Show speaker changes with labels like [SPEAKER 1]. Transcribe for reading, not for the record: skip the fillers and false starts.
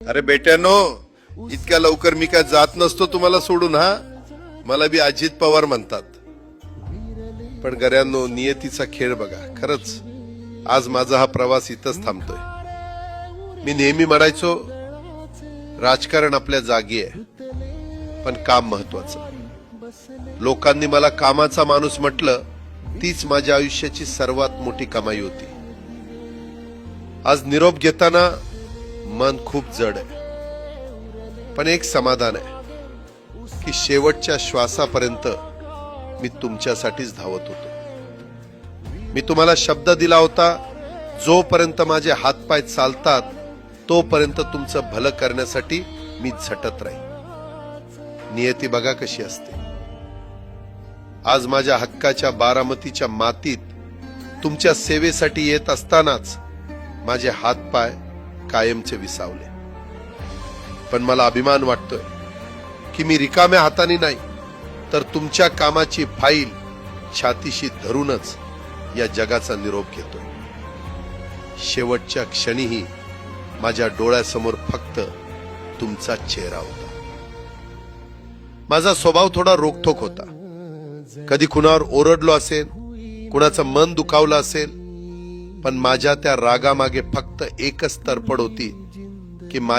[SPEAKER 1] अरे बेट्यानो, इतक्या लवकर मी काय जात नसतो तुम्हाला सोडून. हा, मला बी अजित पवार म्हणतात. पण गऱ्यांनो, नियतीचा खेळ बघा. खरंच आज माझा हा प्रवास इथंच थांबतोय. मी नेहमी म्हणायचो राजकारण आपल्या जागी आहे, पण काम महत्वाचं. लोकांनी मला कामाचा माणूस म्हटलं, तीच माझ्या आयुष्याची सर्वात मोठी कमाई होती. आज निरोप घेताना मन खूप जड आहे, पण एक समाधान आहे की शेवटच्या श्वासापर्यंत मी तुमच्यासाठीच धावत होतो. मी तुम्हाला शब्द दिला होता, जोपर्यंत माझे हातपाय चालतात तोपर्यंत तुमचं भलं करण्यासाठी मी झटत राहील. नियती बघा कशी असते. आज माझ्या हक्काच्या बारामतीच्या मातीत तुमच्या सेवेसाठी येत असतानाच माझे हातपाय कायमचे विसावले. पण मला अभिमान वाटतोय की मी रिकाम्या हाताने नाही, तर तुमच्या कामाची फाईल छातीशी धरूनच या जगाचा निरोप घेतोय. शेवटच्या क्षणीही माझ्या डोळ्यासमोर फक्त तुमचा चेहरा होता. माझा स्वभाव थोडा रोखठोक होता. कधी कुणावर ओरडलो असेल, कुणाचं मन दुखावलं असेल, पण माझ्या त्या रागामागे फक्त एकच तरफड होती की माझ्या